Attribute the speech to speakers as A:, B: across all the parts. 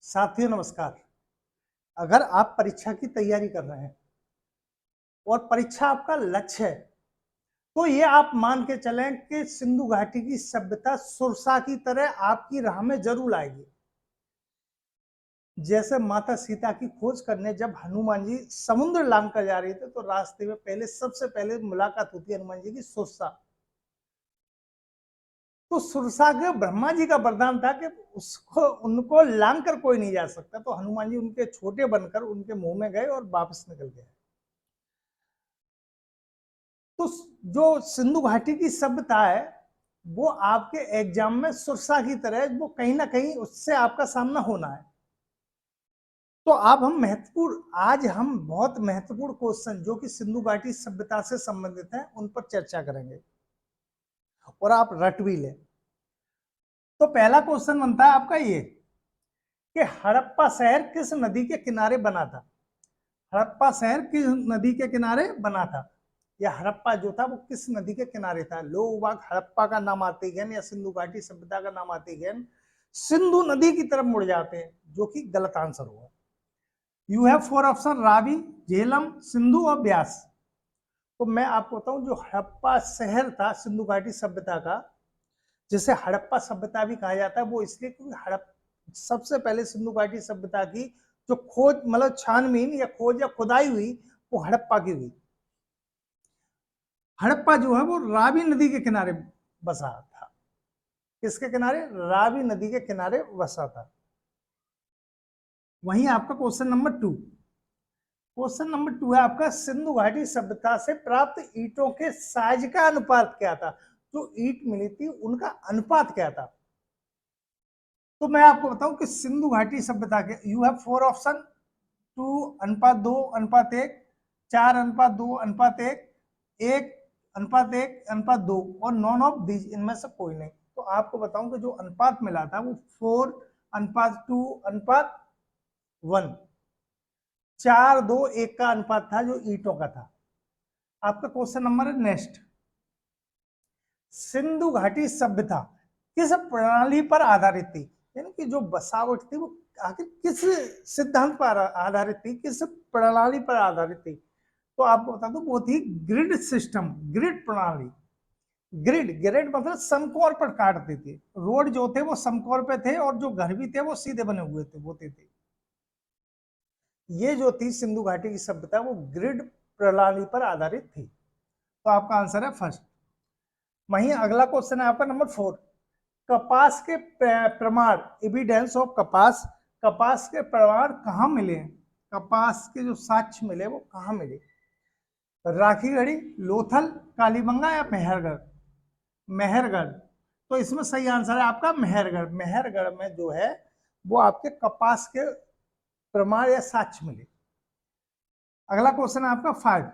A: साथियों नमस्कार। अगर आप परीक्षा की तैयारी कर रहे हैं और परीक्षा आपका लक्ष्य है, तो ये आप मान के चलें कि सिंधु घाटी की सभ्यता सुरसा की तरह आपकी राह में जरूर आएगी। जैसे माता सीता की खोज करने जब हनुमान जी समुद्र लांग कर जा रहे थे, तो रास्ते में सबसे पहले मुलाकात होती है हनुमान जी की सुरसा। तो सुरसा के ब्रह्मा जी का वरदान था कि उसको उनको लांग कर कोई नहीं जा सकता, तो हनुमान जी उनके छोटे बनकर उनके मुंह में गए और वापस निकल गए। तो जो सिंधु घाटी की सभ्यता है, वो आपके एग्जाम में सुरसा की तरह वो कहीं ना कहीं उससे आपका सामना होना है। तो आज हम बहुत महत्वपूर्ण क्वेश्चन जो कि सिंधु घाटी सभ्यता से संबंधित हैं उन पर चर्चा करेंगे और आप रट भी लें। तो पहला क्वेश्चन बनता है आपका ये कि हड़प्पा शहर किस नदी के किनारे बना था। हड़प्पा शहर किस नदी के किनारे बना था, या हड़प्पा जो था वो किस नदी के किनारे था। लोग बाग हड़प्पा का नाम आते ही या सिंधु घाटी सभ्यता का नाम आते ही सिंधु नदी की तरफ मुड़ जाते हैं, जो कि गलत आंसर होगा। You have four option, Ravi, Jhelum, Sindhu और ब्यास। तो मैं आपको बताऊं, जो हड़प्पा शहर था सिंधु घाटी सभ्यता का, जिसे हड़प्पा सभ्यता भी कहा जाता है, वो इसलिए क्योंकि सबसे पहले सिंधु घाटी सभ्यता की जो खोज मतलब छानबीन या खोज या खुदाई हुई, वो हड़प्पा की हुई। हड़प्पा जो है वो रावी नदी के किनारे बसा था। किसके किनारे? रावी नदी के किनारे बसा था। वहीं आपका क्वेश्चन नंबर टू है आपका, सिंधु घाटी सभ्यता से प्राप्त ईंटों के साइज का अनुपात क्या था। जो ईंट मिली थी उनका अनुपात क्या था। तो मैं आपको बताऊं कि सिंधु घाटी सभ्यता के यू हैव फोर ऑप्शन, 2:2:1, 4:2:1, 1:1:1 और नॉन ऑफ दीज, इनमें से कोई नहीं। तो आपको बताऊं कि जो अनुपात मिला था वो 4:2:1, 4:2:1 का अनुपात था जो ईंटों का था। आपका क्वेश्चन नंबर है नेक्स्ट, सिंधु घाटी सभ्यता किस प्रणाली पर आधारित थी। यानी कि जो बसावट थी वो आखिर किस सिद्धांत पर आधारित थी, किस प्रणाली पर आधारित थी। तो आपको बता दो वो थी ग्रिड सिस्टम, ग्रिड प्रणाली। ग्रिड ग्रिड मतलब समकोर पर काटते थे। रोड जो थे वो समकोर पे थे और जो घर भी थे वो सीधे बने हुए थे होते थे। ये जो थी सिंधु घाटी की सभ्यता वो ग्रिड प्रणाली पर आधारित थी। तो आपका आंसर है फर्स्ट। वहीं अगला क्वेश्चन है आपका नंबर 4, कपास के प्रमाण, एविडेंस ऑफ कपास, कपास के प्रमाण कहाँ मिले। कपास के जो साक्ष्य मिले वो कहाँ मिले। राखीगढ़ी, लोथल, कालीबंगा या मेहरगढ़। मेहरगढ़। तो इसमें सही आंसर है आपका मेहरगढ़। मेहरगढ़ में जो है वो आपके कपास के प्रमाण या साक्ष्य मिले। अगला क्वेश्चन है आपका 5,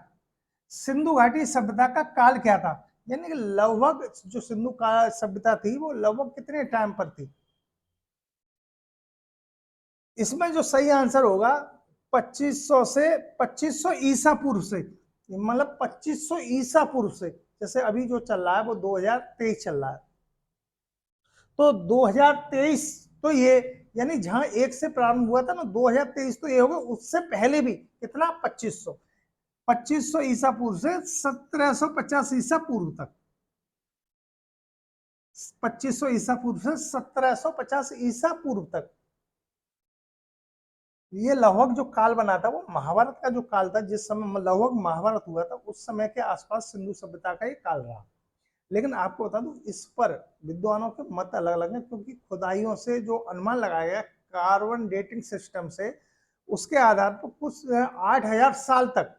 A: सिंधु घाटी सभ्यता का काल क्या था। यानी कि लगभग जो सिंधु का सभ्यता थी वो लगभग कितने टाइम पर थी। इसमें जो सही आंसर होगा 2500 से 2500 ईसा पूर्व से, मतलब 2500 ईसा पूर्व से। जैसे अभी जो चल रहा है वो 2023 चल रहा है, तो 2023 तो ये यानी जहां एक से प्रारंभ हुआ था ना 2023, तो ये होगा उससे पहले भी कितना 2500 ईसा पूर्व से 1750 ईसा पूर्व तक। 2500 ईसा पूर्व से 1750 ईसा पूर्व तक ये लगभग जो काल बना था वो महाभारत का जो काल था, जिस समय लगभग महाभारत हुआ था उस समय के आसपास सिंधु सभ्यता का ये काल रहा। लेकिन आपको बता दूं इस पर विद्वानों के मत अलग अलग हैं, क्योंकि खुदाइयों से जो अनुमान लगाया गया कार्बन डेटिंग सिस्टम से, उसके आधार पर कुछ 8000 साल तक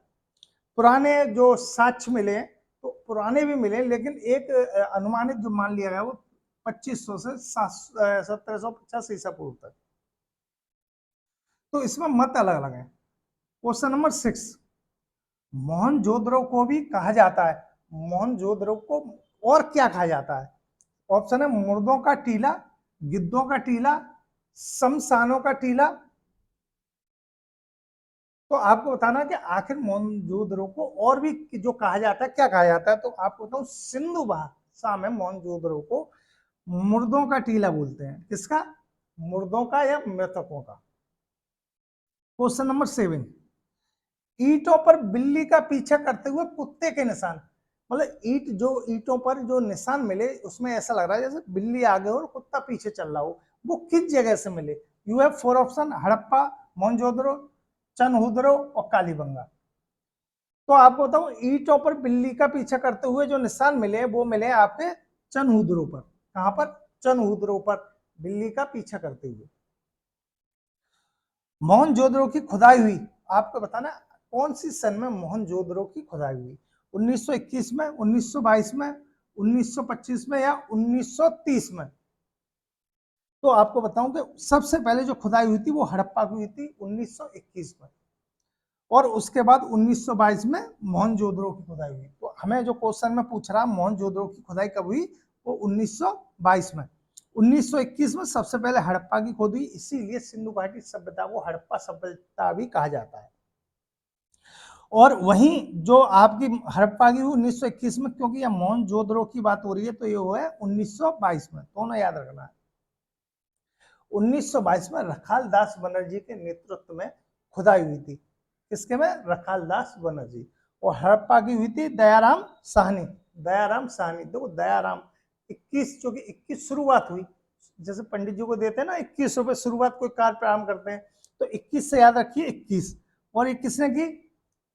A: पुराने जो साक्ष्य मिले, तो पुराने भी मिले, लेकिन एक अनुमानित जो मान लिया गया वो 2500 से 1750 ईसा पूर्व तक। तो इसमें मत अलग अलग है। क्वेश्चन नंबर 6, मोहनजोदड़ो को भी कहा जाता है, मोहनजोदड़ो को और क्या कहा जाता है। ऑप्शन है मुर्दों का टीला, गिद्धों का टीला, शमशानों का टीला। तो आपको बताना कि आखिर मोहनजोदड़ो को और भी जो कहा जाता है क्या कहा जाता है। तो आपको बताऊं सिंधु भाषा में मोहनजोदड़ो को मुर्दों का टीला बोलते हैं। किसका? मुर्दों का या मृतकों का। क्वेश्चन नंबर 7, ईंटों पर बिल्ली का पीछा करते हुए कुत्ते के निशान। मतलब ईंटों पर जो निशान मिले उसमें ऐसा लग रहा है जैसे बिल्ली आगे हो और कुत्ता पीछे चल रहा हो, वो किस जगह से मिले। You have 4 option, Harappa, Mohenjodaro, Chanhudaro और कालीबंगा। तो आपको बताऊं, ईंटों पर बिल्ली का पीछा करते हुए जो निशान मिले वो मिले आपके चनहुदरो पर। कहां पर? चनहुदरो पर बिल्ली का पीछा करते हुए। मोहनजोदड़ो की खुदाई हुई, आपको बताना कौन सी सन में मोहनजोदड़ो की खुदाई हुई। 1921 में, 1922 में, 1925 में या 1930 में। तो आपको बताऊं कि सबसे पहले जो खुदाई हुई थी वो हड़प्पा की हुई थी 1921 में, और उसके बाद 1922 में मोहनजोदड़ो की खुदाई हुई। तो हमें जो क्वेश्चन में पूछ रहा मोहनजोदड़ो की खुदाई कब हुई, वो 1922 में। 1921 में सबसे पहले हड़प्पा की खोद हुई, इसीलिए सिंधु घाटी सभ्यता को हड़प्पा सभ्यता भी कहा जाता है। और वहीं जो आपकी हड़प्पा की 1921 में, क्योंकि यह मोहनजोदड़ो की बात हो रही है तो ये हुआ है 1922 में, दोनों याद रखना है। 1922 में रखाल दास बनर्जी के नेतृत्व में खुदाई हुई थी। किसके में? रखाल दास बनर्जी। और हड़प्पा की हुई थी दयाराम साहनी। दयाराम साहनी, देखो दयाराम 21, जो कि 21 शुरुआत हुई, जैसे पंडित जी को देते हैं ना 21 रुपए शुरुआत कोई कार्य प्रारंभ करते हैं, तो 21 से याद रखिए 21। और ये किसने की?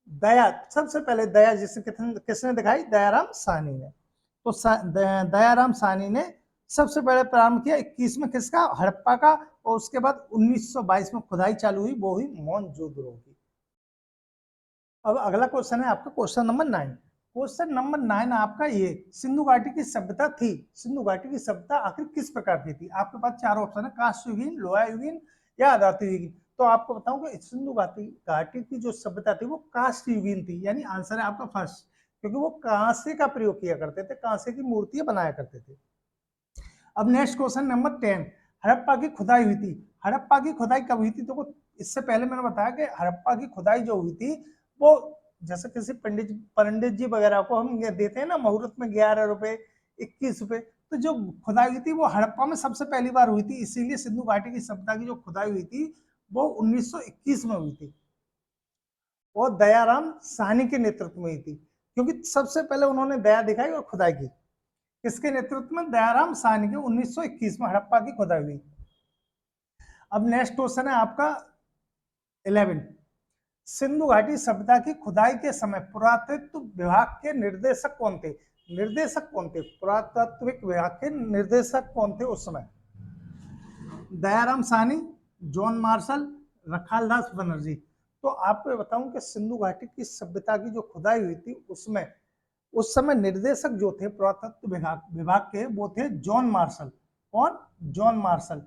A: दया, सबसे पहले दया जिसे किसने दिखाई? दयाराम साहनी ने। तो दयाराम साहनी ने सबसे पहले प्रारंभ किया 21 में, किसका? हड़प्पा का। और उसके बाद 1922 में खुदाई चालू हुई, वो हुई मोहनजोदड़ो की। अब अगला क्वेश्चन है आपका क्वेश्चन नंबर 9। क्वेश्चन नंबर 9 आपका ये, सिंधु घाटी की सभ्यता थी, सिंधु घाटी की सभ्यता आखिर किस प्रकार की थी। आपके पास 4 ऑप्शन है, कांस्य युगीन, लोहा युगीन या आदाती युगीन। तो आपको बताऊं कि सिंधु घाटी की जो सभ्यता थी वो कांस्य युगीन थी, यानी आंसर है आपका फर्स्ट, क्योंकि वो कांसे का प्रयोग किया करते थे, कांसे की मूर्तियां बनाया करते थे। अब नेक्स्ट क्वेश्चन नंबर 10, हड़प्पा की खुदाई हुई थी। हड़प्पा की खुदाई कब हुई थी? तो इससे पहले मैंने बताया कि हड़प्पा की खुदाई जो हुई थी वो, जैसे किसी पंडित जी वगैरह को हम देते हैं ना मुहूर्त में 11 रुपए, 21 रुपए, तो जो खुदाई हुई थी वो हड़प्पा में सबसे पहली बार हुई थी, इसीलिए सिंधु घाटी की सभ्यता की जो खुदाई हुई थी वो 1921 में हुई थी, और दयाराम साहनी के नेतृत्व में हुई थी, क्योंकि सबसे पहले उन्होंने दया दिखाई और खुदाई की। किसके नेतृत्व में? दयाराम साहनी के 1921 में हड़प्पा की खुदाई हुई। अब नेक्स्ट क्वेश्चन है आपका 11, सिंधु घाटी सभ्यता की खुदाई के समय पुरातत्व विभाग के निर्देशक कौन थे? निर्देशक कौन थे? पुरातात्विक विभाग के निर्देशक कौन थे उस समय? Dayaram Sahni, John Marshall, Rakhaldas Banerjee. तो आपको बताऊं कि सिंधु घाटी की सभ्यता की जो खुदाई हुई थी उसमें उस समय निर्देशक जो थे पुरातत्व विभाग के, वो थे जॉन मार्शल। कौन? John Marshall.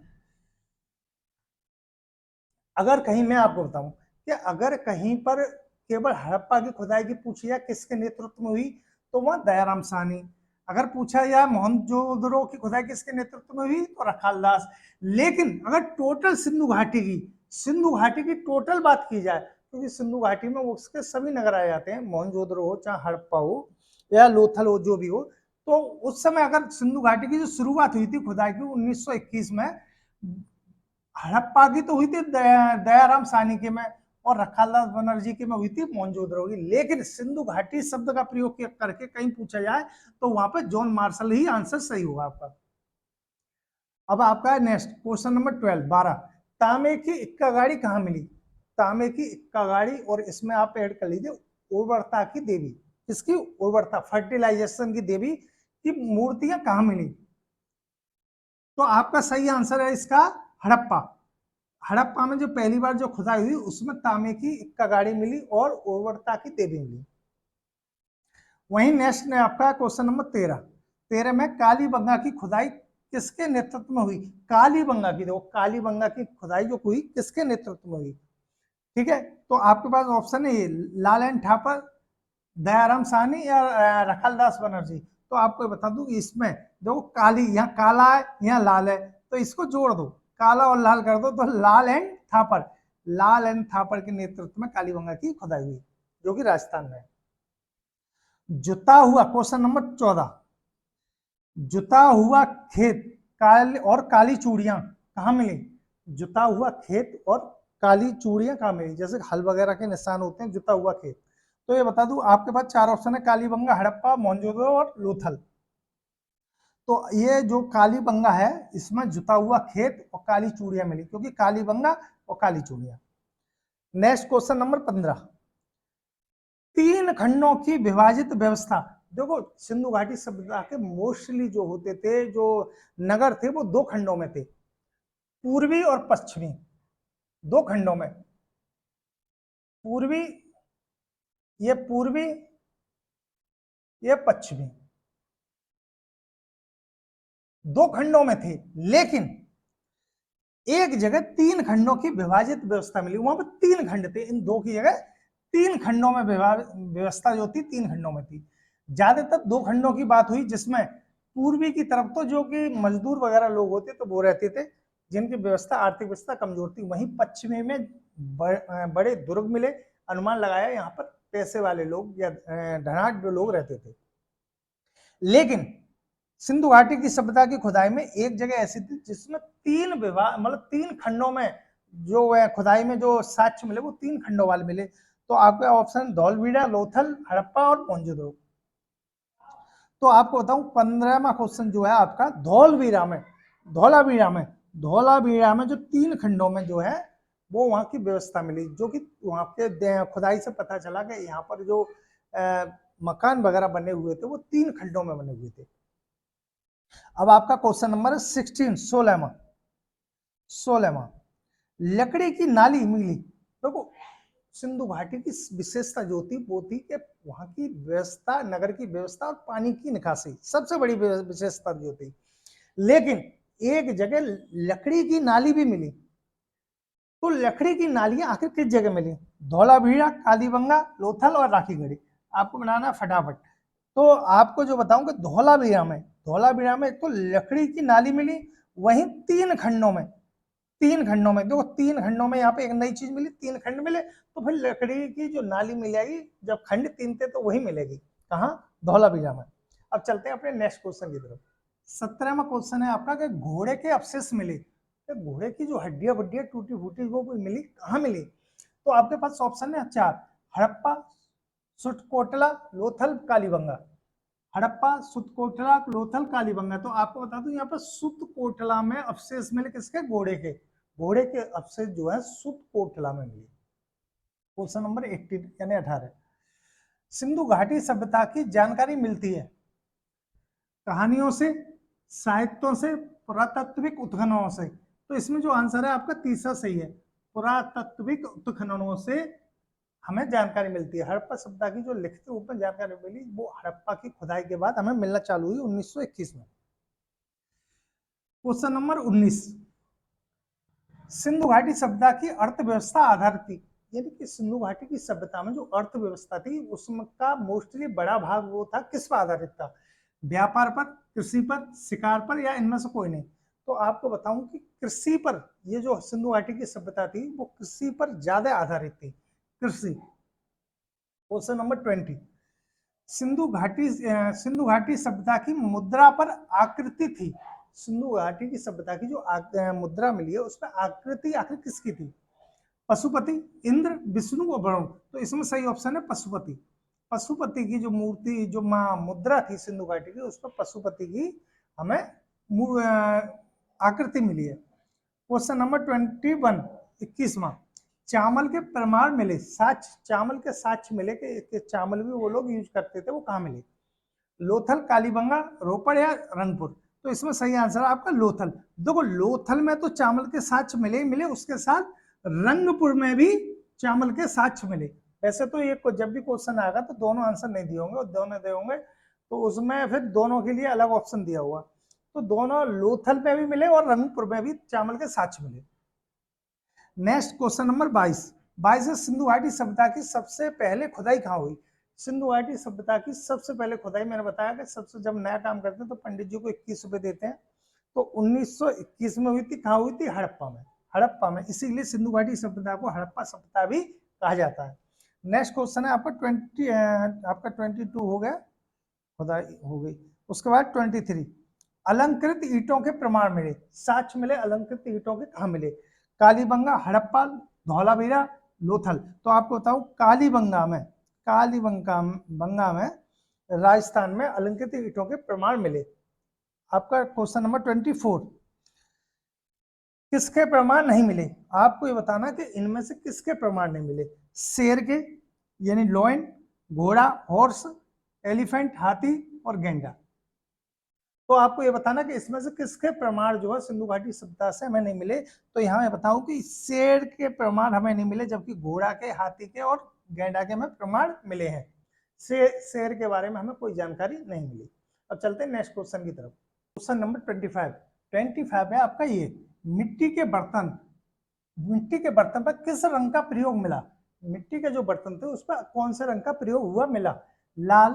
A: अगर कहीं मैं आपको बताऊं कि अगर कहीं पर केवल हड़प्पा की खुदाई की पूछी जाए किसके नेतृत्व में हुई, तो वह दयाराम साहनी। अगर पूछा जाए मोहनजोदड़ो की खुदाई किसके नेतृत्व में हुई, तो रखाल दास। लेकिन अगर टोटल सिंधु घाटी की टोटल बात की जाए, क्योंकि सिंधु घाटी में उसके सभी नगर आ जाते हैं, मोहनजोदड़ो हो चाहे हड़प्पा हो या लोथल हो, जो भी हो, तो उस समय अगर सिंधु घाटी की जो शुरुआत हुई थी खुदाई की 1921 में, हड़प्पा की तो हुई थी दयाराम साहनी के में, और रखालदास बनर्जी के में हुई थी मोहनजोदड़ो की। लेकिन सिंधु घाटी शब्द का प्रयोग करके कहीं पूछा जाए तो वहां पे जॉन मार्शल ही आंसर सही होगा आपका। अब आपका नेक्स्ट क्वेश्चन नंबर 12, तांबे की इक्का गाड़ी कहाँ मिली? तांबे की इक्का गाड़ी, और इसमें आप ऐड कर लीजिए उर्वरता की देवी। किसकी? उर्वरता, फर्टिलाइजेशन की देवी की मूर्तियां कहाँ मिली? तो आपका सही आंसर है इसका हड़प्पा। हड़प्पा में जो पहली बार जो खुदाई हुई उसमें तांबे की इक्का गाड़ी मिली और उर्वरता की देवी मिली। वहीं नेक्स्ट ने आपका क्वेश्चन नंबर 13 में कालीबंगा की खुदाई किसके नेतृत्व में हुई? कालीबंगा की, देखो कालीबंगा की खुदाई जो हुई किसके नेतृत्व में हुई? ठीक है, तो आपके पास ऑप्शन है ये, लालैन ठापर, दयाराम साहनी या रखालदास बनर्जी। तो आपको बता दूं इसमें देखो काली, यहाँ काला है यहाँ लाल है, तो इसको जोड़ दो, काला और लाल कर दो, तो लाल एंड थापर, लाल एंड थापर के नेतृत्व में कालीबंगा की खुदाई हुई, जो कि राजस्थान में है। जुता हुआ, क्वेश्चन नंबर 14, जुता हुआ खेत और काली चूड़ियां कहाँ मिली? जुता हुआ खेत और काली चूड़ियां कहाँ मिली? जैसे हल वगैरह के निशान होते हैं, जुता हुआ खेत। तो ये बता दूं, आपके पास 4 ऑप्शन है, कालीबंगा, हड़प्पा, मोहनजोदड़ो और लोथल। तो ये जो कालीबंगा है, इसमें जुता हुआ खेत और काली चूड़ियां मिली, क्योंकि कालीबंगा और काली चूड़ियां। नेक्स्ट क्वेश्चन नंबर 15, 3 खंडों की विभाजित व्यवस्था। देखो, सिंधु घाटी सभ्यता के मोस्टली जो होते थे, जो नगर थे, वो 2 खंडों में थे, पूर्वी और पश्चिमी। 2 खंडों में, पूर्वी, ये पूर्वी, ये पश्चिमी, 2 खंडों में थे। लेकिन एक जगह 3 खंडों की विभाजित व्यवस्था मिली, वहां पर 3 खंड थे, इन 2 की जगह 3 खंडों में व्यवस्था जो थी 3 खंडों में थी। ज्यादातर 2 खंडों की बात हुई, जिसमें पूर्वी की तरफ तो जो कि मजदूर वगैरह लोग होते तो वो रहते थे, जिनकी व्यवस्था, आर्थिक व्यवस्था कमजोर थी। वहीं पश्चिमी में बड़े दुर्ग मिले, अनुमान लगाया यहाँ पर पैसे वाले लोग या धनाढ्य लोग रहते थे। लेकिन सिंधु घाटी की सभ्यता की खुदाई में एक जगह ऐसी थी जिसमें 3 विभाग, मतलब 3 खंडों में जो खुदाई में जो साक्ष्य मिले, वो 3 खंडों वाले मिले। तो आपका ऑप्शन धौलवीरा, लोथल, हड़प्पा और मोहनजोदड़ो। तो आपको बताऊं, 15वां क्वेश्चन जो है आपका धौलवीरा में, धौलावीरा में जो 3 खंडों में जो है वो वहां की व्यवस्था मिली, जो कि वहां के खुदाई से पता चला कि यहाँ पर जो मकान वगैरह बने हुए थे वो 3 खंडों में बने हुए थे। अब आपका क्वेश्चन नंबर 16, 16वां, लकड़ी की नाली मिली। देखो, सिंधु घाटी की विशेषता जो थी वो थी कि वहां की व्यवस्था, नगर की व्यवस्था और पानी की निकासी सबसे बड़ी विशेषता जो थी। लेकिन एक जगह लकड़ी की नाली भी मिली। तो लकड़ी की नालियां आखिर किस जगह मिली? धौलावीरा, कालीबंगा, लोथल और राखीगढ़ी। आपको बनाना है फटाफट। तो आपको जो बताऊं कि धौलावीरा में तो लकड़ी की नाली मिली, वहीं 3 खंडों में, 3 खंडों में देखो, 3 खंडों में यहाँ पे एक नई चीज मिली, 3 खंड मिले, तो फिर लकड़ी की जो नाली मिल जाएगी, जब खंड 3 थे तो वही मिलेगी, कहाँ? धौलावीरा में। अब चलते हैं अपने नेक्स्ट क्वेश्चन की तरफ। 17वां क्वेश्चन है आपका कि घोड़े के अवशेष मिले। तो घोड़े की जो हड्डियां वड्डियां टूटी फूटी वो मिली, कहाँ मिली? तो आपके पास ऑप्शन है 4, हड़प्पा, सुटकोटला, लोथल, कालीबंगा। हड़प्पा, सुतकोटला, लोथल, कालीबंगा। तो आपको बता दूं, यहाँ पर सुतकोटला में अवशेष मिले, किसके? घोड़े के। घोड़े के अवशेष जो है सुतकोटला में मिले। क्वेश्चन नंबर 18 यानी 18, सिंधु घाटी सभ्यता की जानकारी मिलती है कहानियों से, साहित्यों से, पुरातात्विक उत्खननों से। तो इसमें जो आंसर है आपका तीसरा सही है, पुरातात्विक उत्खननों से हमें जानकारी मिलती है। हड़प्पा सभ्यता की जो लिखित रूप में जानकारी मिली, वो हड़प्पा की खुदाई के बाद हमें मिलना चालू हुई 1921 में। क्वेश्चन नंबर 19, सिंधु घाटी सभ्यता की अर्थव्यवस्था आधारित थी। यानी कि सिंधु घाटी की सभ्यता में जो अर्थव्यवस्था थी, उसका मोस्टली बड़ा भाग वो था, किस पर आधारित था? व्यापार पर, कृषि पर, शिकार पर, या इनमें से कोई नहीं? तो आपको बताऊं कि कृषि पर, ये जो सिंधु घाटी की सभ्यता थी वो कृषि पर ज्यादा आधारित थी, कृषि। क्वेश्चन नंबर 20, सिंधु घाटी सभ्यता की मुद्रा पर आकृति थी। सिंधु घाटी की सभ्यता की जो मुद्रा मिली है, उसमें आकृति आखिर किसकी थी? पशुपति, इंद्र, विष्णु और वरुण। तो इसमें सही ऑप्शन है पशुपति। पशुपति की जो मूर्ति, जो मुद्रा थी सिंधु घाटी की, उस पर पशुपति की हमें आकृति मिली है। क्वेश्चन नंबर 21, 21वां, चावल के प्रमाण मिले, साक्ष्य, चावल के साक्ष्य मिले कि चावल भी वो लोग यूज करते थे, वो कहाँ मिले? लोथल, कालीबंगा, रोपड़ या रंगपुर। तो इसमें सही आंसर है आपका लोथल। देखो, लोथल में तो चावल के साक्ष्य मिले ही मिले, उसके साथ रंगपुर में भी चावल के साक्ष्य मिले। वैसे तो ये जब भी क्वेश्चन आएगा तो दोनों आंसर नहीं दिए होंगे, दोनों दिए होंगे, तो उसमें फिर दोनों के लिए अलग ऑप्शन दिया हुआ। तो दोनों लोथल में भी मिले और रंगपुर में भी चावल के साक्ष्य मिले। नेक्स्ट क्वेश्चन नंबर 22 है, सिंधु घाटी सभ्यता की सबसे पहले खुदाई कहाँ हुई? सिंधु घाटी सभ्यता की सबसे पहले खुदाई, मैंने बताया कि सबसे जब नया काम करते हैं तो पंडित जी को 21 रुपए देते हैं। तो 1921 में हुई थी, कहाँ हुई थी? हड़प्पा में। हड़प्पा में, इसीलिए सिंधु घाटी सभ्यता को हड़प्पा सभ्यता भी कहा जाता है। नेक्स्ट क्वेश्चन है आपका 22 हो गया, खुदाई हो गई। उसके बाद 23, अलंकृत ईंटों के प्रमाण मिले, साक्ष्य मिले अलंकृत ईंटों के कहाँ मिले? कालीबंगा, हड़प्पा, धौलावीरा, लोथल। तो आपको बताऊं कालीबंगा में राजस्थान में अलंकृत ईंटों के प्रमाण मिले। आपका क्वेश्चन नंबर 24, किसके प्रमाण नहीं मिले? आपको ये बताना कि इनमें से किसके प्रमाण नहीं मिले। शेर के यानी लोयन, घोड़ा, हॉर्स, एलिफेंट, हाथी और गेंडा। तो आपको ये बताना कि इसमें से किसके प्रमाण जो है सिंधु घाटी सभ्यता से हमें नहीं मिले। तो यहाँ मैं बताऊं कि शेर के प्रमाण हमें नहीं मिले, जबकि घोड़ा के, हाथी के और गेंडा के हमें प्रमाण मिले हैं। शेर के बारे में हमें कोई जानकारी नहीं मिली। अब चलते हैं नेक्स्ट क्वेश्चन की तरफ। क्वेश्चन नंबर 25 है आपका ये, मिट्टी के बर्तन पर किस रंग का प्रयोग मिला? मिट्टी के जो बर्तन थे उस पर कौन से रंग का प्रयोग हुआ मिला? लाल,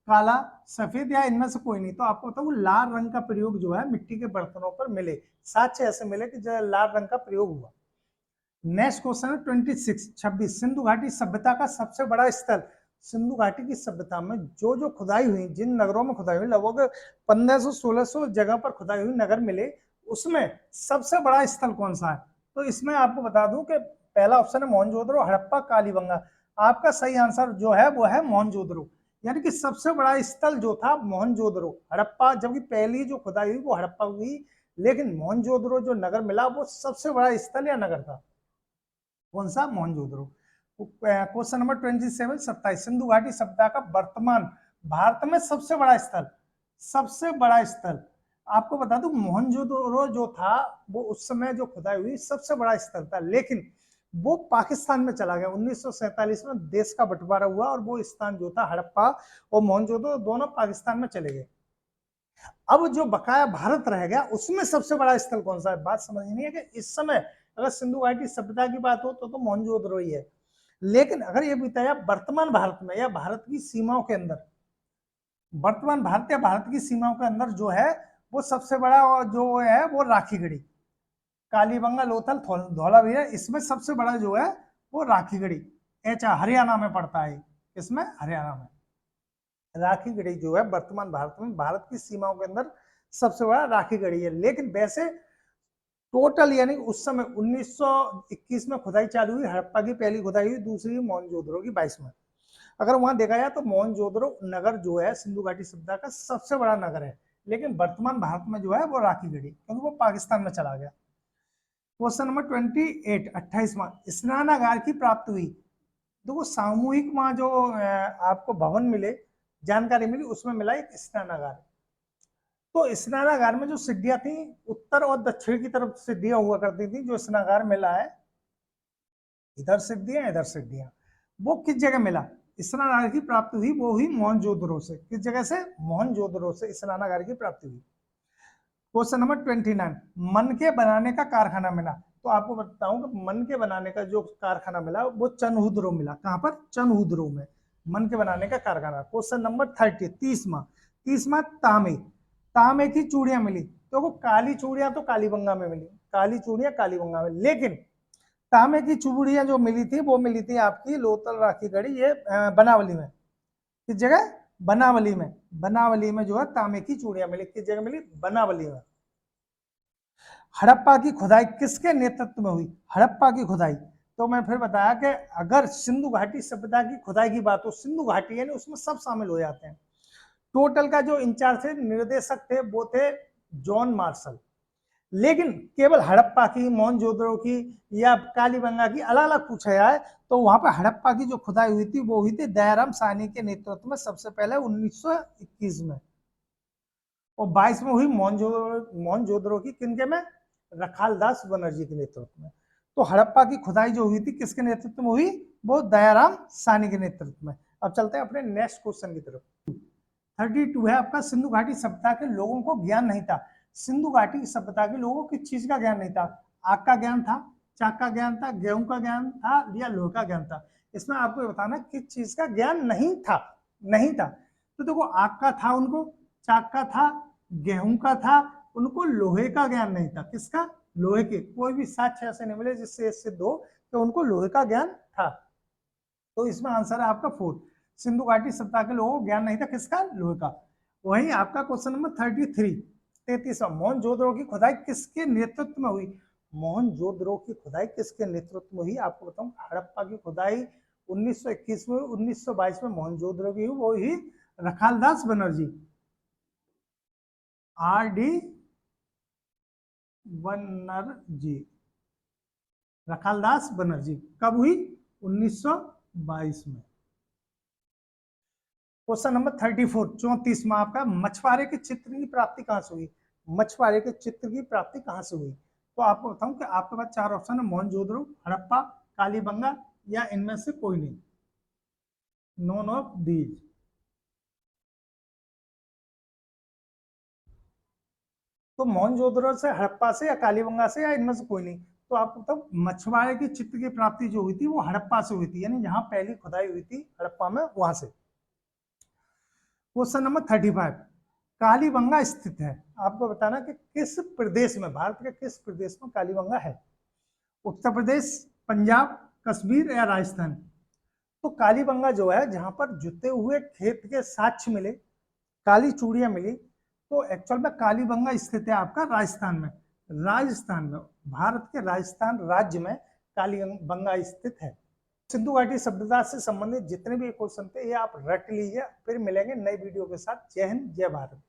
A: काला, सफेद या इनमें से कोई नहीं। तो आपको बताऊं लाल रंग का प्रयोग जो है मिट्टी के बर्तनों पर मिले, साक्ष्य ऐसे मिले कि जो लाल रंग का प्रयोग हुआ। नेक्स्ट क्वेश्चन है 26 सिंधु घाटी सभ्यता का सबसे बड़ा स्थल। सिंधु घाटी की सभ्यता में जो खुदाई हुई, जिन नगरों में खुदाई हुई, लगभग 1500-1600 जगह पर खुदाई हुई नगर मिले, उसमें सबसे बड़ा स्थल कौन सा है? तो इसमें आपको बता दूं कि पहला ऑप्शन है मोहनजोदड़ो, हड़प्पा, कालीबंगा। आपका सही आंसर जो है वो है मोहनजोदड़ो, यानी कि सबसे बड़ा स्थल जो था मोहनजोदड़ो। हड़प्पा, जबकि पहली जो खुदाई हुई वो हड़प्पा हुई, लेकिन मोहनजोदड़ो जो नगर मिला वो सबसे बड़ा स्थल या नगर था। कौन सा? मोहनजोदड़ो। क्वेश्चन नंबर 27 सिंधु घाटी सभ्यता का वर्तमान भारत में सबसे बड़ा स्थल आपको बता दूं मोहनजोदड़ो जो था वो उस समय जो खुदाई हुई सबसे बड़ा स्थल था, लेकिन वो पाकिस्तान में चला गया। 1947 में देश का बंटवारा हुआ और वो स्थान जो था हड़प्पा और मोहनजोदड़ो दोनों पाकिस्तान में चले गए। अब जो बकाया भारत रह गया उसमें सबसे बड़ा स्थल कौन सा है? बात समझनी है कि इस समय अगर सिंधु घाटी सभ्यता की बात हो तो मोहनजोदड़ो ही है, लेकिन अगर ये बताया वर्तमान भारत में या भारत की सीमाओं के अंदर, वर्तमान भारत या भारत की सीमाओं के अंदर जो है वो सबसे बड़ा जो है वो राखीगढ़ी, कालीबंगा, लोथल, धौलावीरा, इसमें सबसे बड़ा जो है वो राखीगढ़ी, हरियाणा में पड़ता है। इसमें हरियाणा में राखीगढ़ी जो है वर्तमान भारत में भारत की सीमाओं के अंदर सबसे बड़ा राखीगढ़ी है। लेकिन वैसे टोटल यानी उस समय 1921 में खुदाई चालू हुई, हड़प्पा की पहली खुदाई हुई, दूसरी मोहनजोदड़ो की 22 में। अगर वहां देखा जाए तो मोहनजोदड़ो नगर जो है सिंधु घाटी सभ्यता का सबसे बड़ा नगर है, लेकिन वर्तमान भारत में जो है वो राखीगढ़ी, क्योंकि वो पाकिस्तान में चला गया। क्वेश्चन नंबर 28 स्नानागार की प्राप्ति हुई। देखो सामूहिक वहां जो आपको भवन मिले, जानकारी मिली, उसमें मिला एक स्नानागार। तो स्नानागार में जो सिद्धियां थी उत्तर और दक्षिण की तरफ सिद्धियां हुआ करती थी। जो स्नानागार मिला है इधर सिद्धियां, वो किस जगह मिला? स्नानागार की प्राप्ति हुई वो हुई मोहनजोदड़ो से। किस जगह से? मोहनजोदड़ो से स्नानागार की प्राप्ति हुई। क्वेश्चन नंबर 29 मन के बनाने का कारखाना मिला। तो आपको बताऊं कि मन के बनाने का जो कारखाना मिला वो चनहुद्रो मिला। कहां पर? चनहुद्रो में मन के बनाने का कारखाना। क्वेश्चन नंबर 30वां तांबे की चूड़ियां मिली। तो वो काली चूड़ियां तो कालीबंगा में मिली, काली चूड़ियां कालीबंगा में, लेकिन तांबे की चूड़ियां जो मिली थी वो मिली थी आपकी लोथल, राखीगढ़ी, ये बनावली में। किस जगह? बनावली में जो है तांबे की चूड़ियां मिली। किस जगह मिली? बनावली में। हड़प्पा की खुदाई किसके नेतृत्व में हुई? हड़प्पा की खुदाई, तो मैं फिर बताया कि अगर सिंधु घाटी सभ्यता की खुदाई की बात हो, सिंधु घाटी यानी उसमें सब शामिल हो जाते हैं। टोटल का जो इंचार्ज थे, निर्देशक थे, वो थे जॉन मार्शल। लेकिन केवल हड़प्पा की, मोहनजोदड़ो की या कालीबंगा की अलग अलग पूछा जाए तो वहां पर हड़प्पा की जो खुदाई हुई थी वो हुई थी दयाराम साहनी के नेतृत्व में सबसे पहले 1921 में, और 22 में हुई मोहनजोदड़ो की किनके में? रखालदास बनर्जी के नेतृत्व में। तो हड़प्पा की खुदाई जो हुई थी किसके नेतृत्व में हुई? वो दयाराम साहनी के नेतृत्व में। अब चलते हैं अपने नेक्स्ट क्वेश्चन की तरफ। 32 है आपका, सिंधु घाटी सभ्यता के लोगों को ज्ञान नहीं था। सिंधु घाटी की सभ्यता के लोगों को किस चीज का ज्ञान नहीं था? आग का ज्ञान था, चाक का ज्ञान था, गेहूं का ज्ञान था या लोहे का ज्ञान था? इसमें आपको बताना किस चीज का ज्ञान नहीं था। तो देखो आग का था उनको, चाक का था, गेहूं का था, उनको लोहे का ज्ञान नहीं था। किसका? लोहे के। कोई भी साक्ष्य ऐसे नहीं मिले जिससे सिद्ध हो कि उनको लोहे का ज्ञान था। तो इसमें आंसर है आपका 4, सिंधु घाटी सभ्यता के लोगों को ज्ञान नहीं था। किसका? लोहे का। वही आपका क्वेश्चन नंबर 33 33वां, मोहनजोदड़ो की खुदाई किसके नेतृत्व में हुई? मोहनजोदड़ो की खुदाई किसके नेतृत्व में हुई? आपको बताऊं, हड़प्पा की खुदाई 1921 में, 1922 में मोहनजोदड़ो की हुई, वो ही रखालदास बनर्जी, R.D. बनर्जी, रखालदास बनर्जी। कब हुई? 1922 में। क्वेश्चन नंबर 34, 34वां आपका, मछुआरे के चित्र की प्राप्ति कहां से हुई? मछुआरे के चित्र की प्राप्ति कहां से हुई? तो आपको बताऊं कि आपके पास चार ऑप्शन है, मोहनजोदड़ो, हड़प्पा, कालीबंगा, या इनमें से कोई नहीं, नोन ऑफ दीज। तो मोहनजोदड़ो से, हड़प्पा से, या कालीबंगा से, या इनमें से कोई नहीं। तो आपको बताऊं, मछुआरे की चित्र की प्राप्ति जो हुई थी वो हड़प्पा से हुई थी, यानी जहां पहली खुदाई हुई थी हड़प्पा में, वहां से। क्वेश्चन नंबर 35, कालीबंगा स्थित है, आपको बताना कि किस प्रदेश में, भारत के किस प्रदेश में कालीबंगा है? उत्तर प्रदेश, पंजाब, कश्मीर, या राजस्थान? तो कालीबंगा जो है, जहां पर जुते हुए खेत के साक्ष्य मिले, काली चूड़ियां मिली, तो एक्चुअल में कालीबंगा स्थित है आपका राजस्थान में। राजस्थान में, भारत के राजस्थान राज्य में कालीबंगा स्थित है। सिंधु घाटी सभ्यता से संबंधित जितने भी क्वेश्चन थे ये आप रट लीजिए, फिर मिलेंगे नई वीडियो के साथ। जय हिंद, जय भारत।